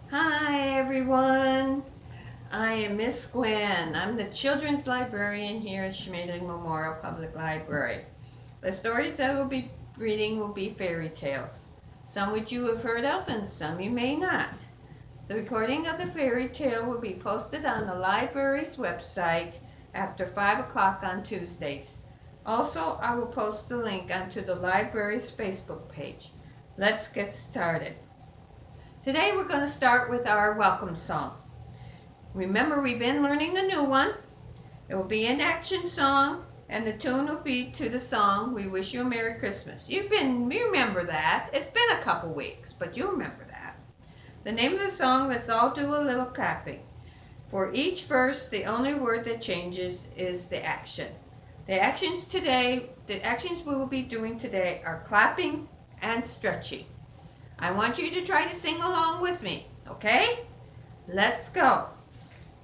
Hi everyone, I am Miss Gwen. I'm the children's librarian here at Schmadling Memorial Public Library. The stories that we'll be reading will be fairy tales, some which you have heard of and some you may not. The recording of the fairy tale will be posted on the library's website after 5 o'clock on Tuesdays. Also, I will post the link onto the library's Facebook page. Let's get started. Today we're going to start with our welcome song. Remember, we've been learning the new one. It will be an action song, and the tune will be to the song, We Wish You a Merry Christmas. You remember that. It's been a couple weeks, but you remember that. The name of the song, let's all do a little clapping. For each verse, the only word that changes is the action. The actions we will be doing today are clapping and stretching. I want you to try to sing along with me, okay? Let's go.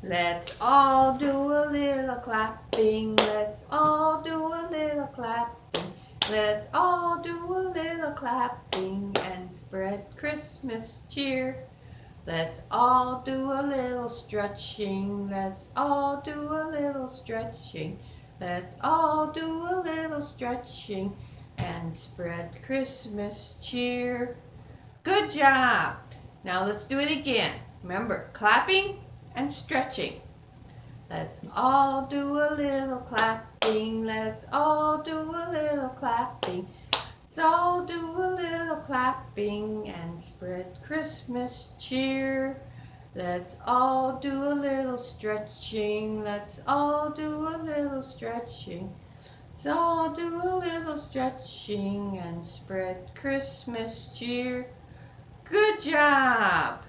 Let's all do a little clapping. Let's all do a little clapping. Let's all do a little clapping and spread Christmas cheer. Let's all do a little stretching. Let's all do a little stretching. Let's all do a little stretching and spread Christmas cheer. Good job! Now let's do it again. Remember, clapping and stretching. Let's all do a little clapping. Let's all do a little clapping. Let's all do a little clapping and spread Christmas cheer. Let's all do a little stretching. Let's all do a little stretching. Let's all do a little stretching and spread Christmas cheer. Good job!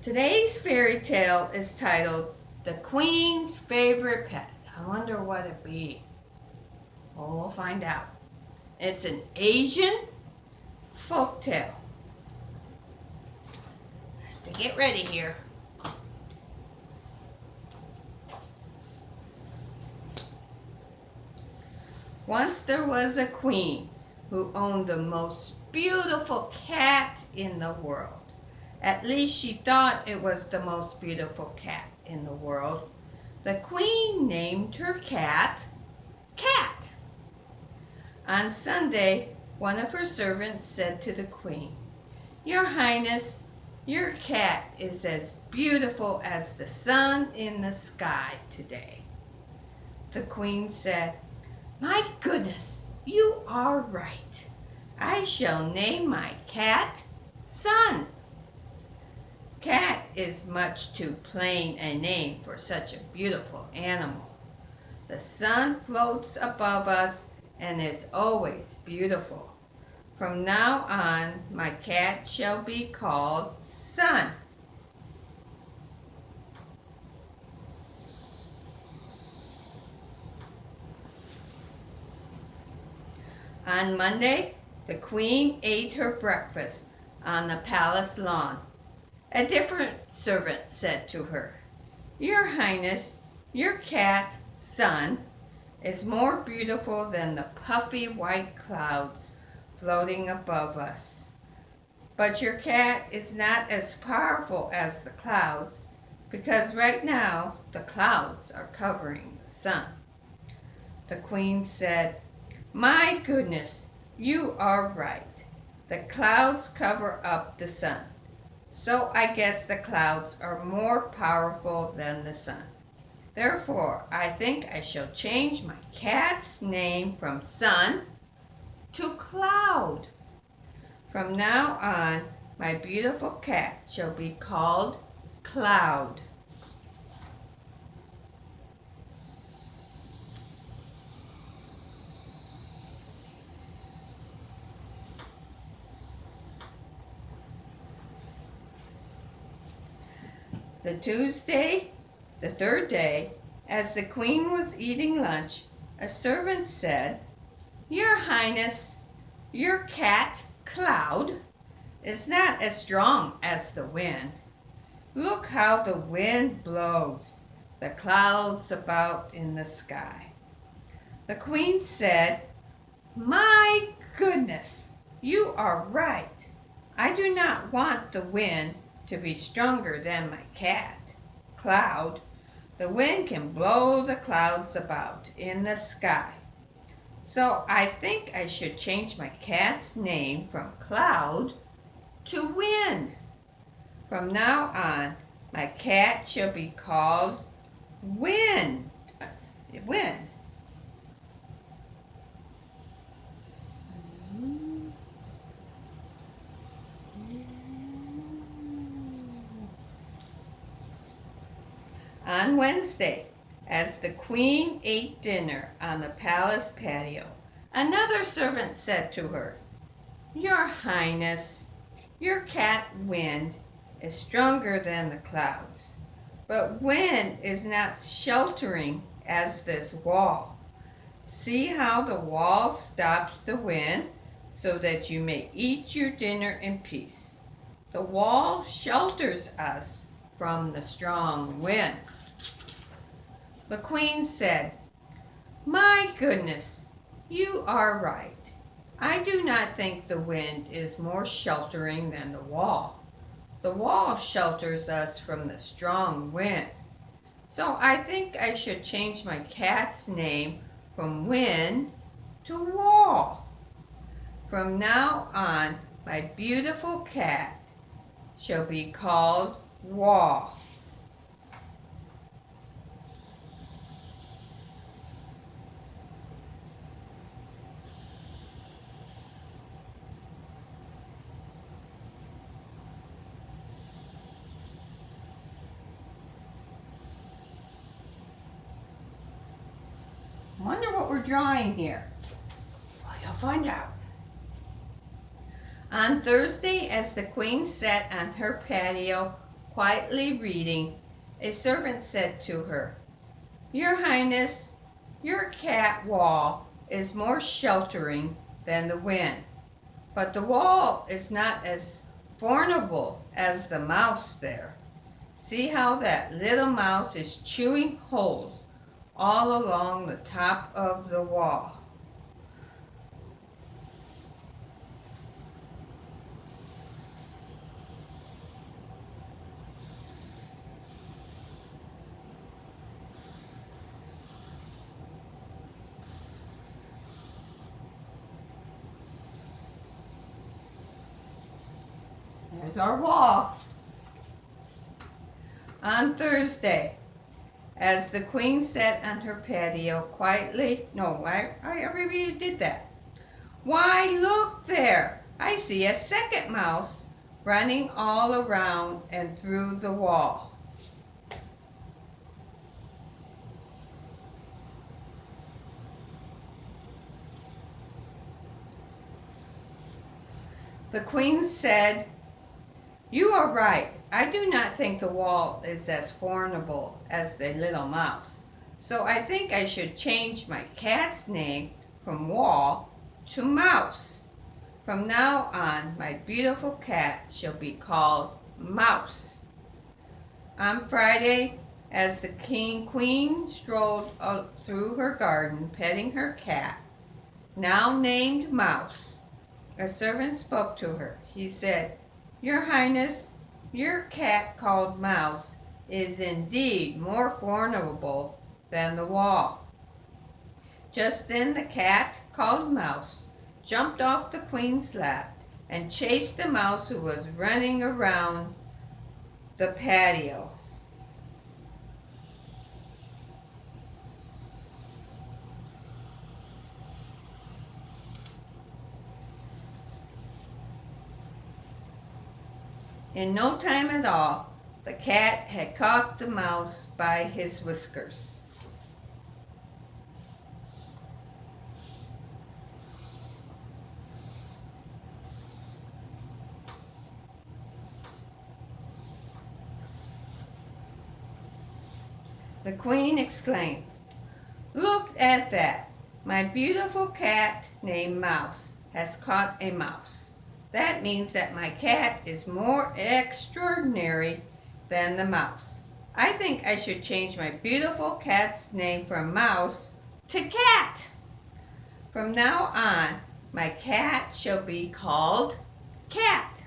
Today's fairy tale is titled The Queen's Favorite Pet. I wonder what it be. Well, we'll find out. It's an Asian folk tale. I have to get ready here. Once there was a queen who owned the most beautiful cat in the world. At least she thought it was the most beautiful cat in the world. The queen named her cat, Cat. On Sunday, one of her servants said to the queen, "Your Highness, your cat is as beautiful as the sun in the sky today." The queen said, "My goodness, you are right. I shall name my cat Sun." Cat is much too plain a name for such a beautiful animal. The sun floats above us and is always beautiful. From now on, my cat shall be called Sun. On Monday, the queen ate her breakfast on the palace lawn. A different servant said to her, "Your Highness, your cat, Sun, is more beautiful than the puffy white clouds floating above us. But your cat is not as powerful as the clouds, because right now the clouds are covering the sun." The queen said, "My goodness, you are right. The clouds cover up the sun. So I guess the clouds are more powerful than the sun. Therefore, I think I shall change my cat's name from Sun to Cloud. From now on, my beautiful cat shall be called Cloud." The third day, as the queen was eating lunch, a servant said, "Your Highness, your cat, Cloud, is not as strong as the wind. Look how the wind blows the clouds about in the sky." The queen said, "My goodness, you are right. I do not want the wind to be stronger than my cat, Cloud. The wind can blow the clouds about in the sky. So I think I should change my cat's name from Cloud to Wind. From now on, my cat shall be called Wind. Wind. On Wednesday, as the queen ate dinner on the palace patio, another servant said to her, "Your Highness, your cat Wind is stronger than the clouds, but Wind is not sheltering as this wall. See how the wall stops the wind so that you may eat your dinner in peace. The wall shelters us from the strong wind." The queen said, "My goodness, you are right. I do not think the wind is more sheltering than the wall. The wall shelters us from the strong wind. So I think I should change my cat's name from Wind to Wall. From now on, my beautiful cat shall be called Wall." I wonder what we're drawing here. Well, you'll find out. On Thursday, as the queen sat on her patio quietly reading, a servant said to her, "Your Highness, your cat Wall is more sheltering than the wind, but the wall is not as formidable as the mouse there. See how that little mouse is chewing holes all along the top of the wall." There's our wall. On Thursday, as the queen sat on her patio quietly, no, I already did that. "Why, look there! I see a second mouse running all around and through the wall." The queen said, "You are right. I do not think the wall is as formidable as the little mouse. So I think I should change my cat's name from Wall to Mouse. From now on, my beautiful cat shall be called Mouse." On Friday, as the queen strolled through her garden petting her cat, now named Mouse, a servant spoke to her. He said, "Your Highness, your cat called Mouse is indeed more formidable than the wall." Just then the cat called Mouse jumped off the queen's lap and chased the mouse who was running around the patio. In no time at all, the cat had caught the mouse by his whiskers. The queen exclaimed, "Look at that! My beautiful cat named Mouse has caught a mouse. That means that my cat is more extraordinary than the mouse. I think I should change my beautiful cat's name from Mouse to Cat. From now on, my cat shall be called Cat."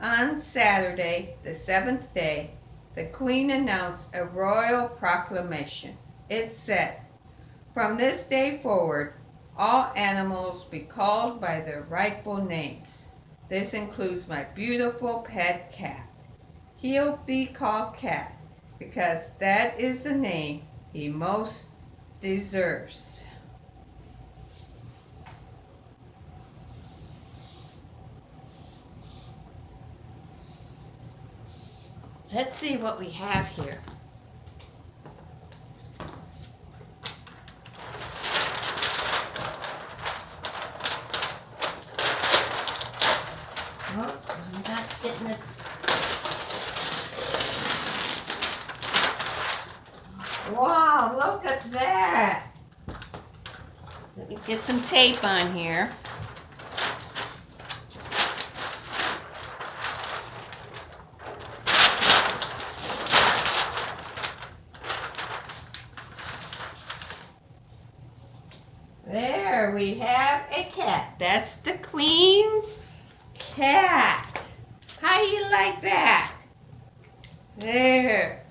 On Saturday, the 7th day, the Queen announced a royal proclamation. It said, "From this day forward, all animals be called by their rightful names. This includes my beautiful pet cat. He'll be called Cat because that is the name he most deserves." Let's see what we have here. Oops, I'm not getting this. Wow, look at that. Let me get some tape on here. There we have a cat. That's the Queen's cat. How do you like that? There.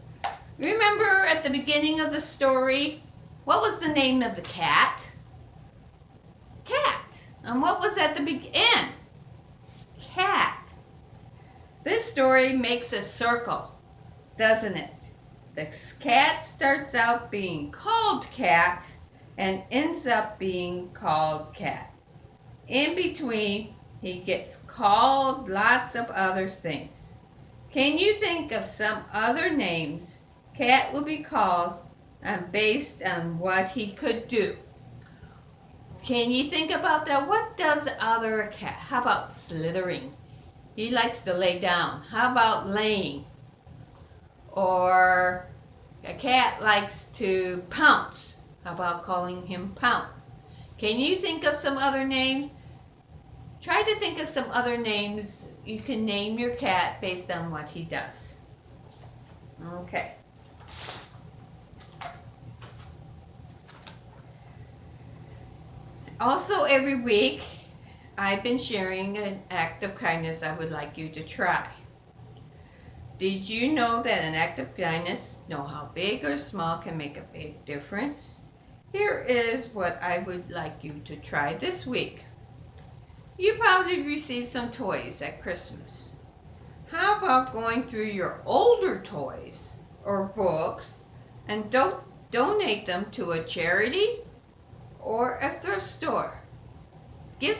Remember at the beginning of the story, what was the name of the cat? Cat. And what was at the end? Cat. This story makes a circle, doesn't it? The cat starts out being called Cat and ends up being called Cat. In between, he gets called lots of other things. Can you think of some other names Cat will be called based on what he could do? Can you think about that? What does other cat? How about slithering? He likes to lay down. How about laying? Or a cat likes to pounce. How about calling him Pounce? Can you think of some other names? Try to think of some other names you can name your cat based on what he does. Okay. Also, every week, I've been sharing an act of kindness I would like you to try. Did you know that an act of kindness, no how big or small, can make a big difference? Here is what I would like you to try this week. You probably received some toys at Christmas. How about going through your older toys or books and donate them to a charity or a thrift store? Give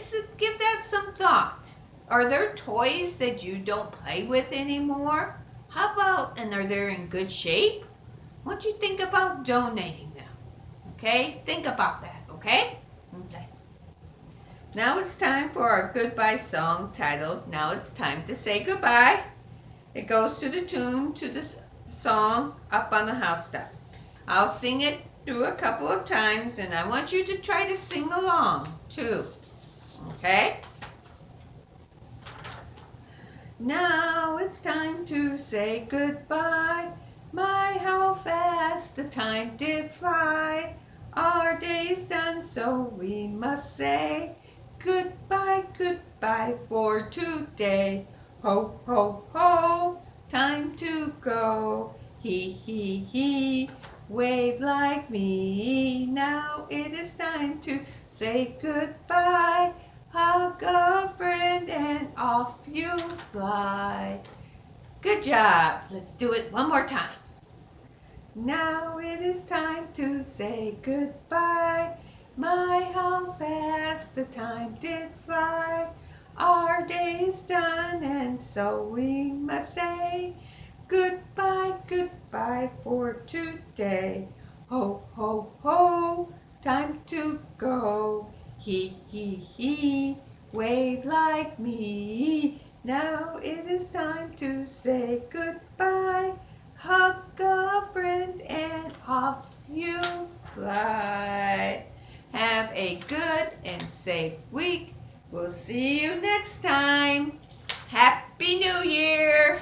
that some thought. Are there toys that you don't play with anymore? How about, and are they in good shape? Why don't you think about donating them? Okay? Think about that, okay? Okay. Now it's time for our goodbye song titled, Now It's Time to Say Goodbye. It goes to the tune to the song Up on the Housetop. I'll sing it through a couple of times and I want you to try to sing along too. Okay? Now it's time to say goodbye. My, how fast the time did fly. Our day's done, so we must say goodbye, goodbye for today. Ho, ho, ho, time to go. He, wave like me. Now it is time to say goodbye. Hug a friend and off you fly. Good job. Let's do it one more time. Now it is time to say goodbye. My, how fast the time did fly. Our day's done and so we must say goodbye, goodbye for today. Ho, ho, ho, time to go. He, wave like me. Now it is time to say goodbye. Hug a friend and off you fly. Have a good and safe week. We'll see you next time. Happy New Year!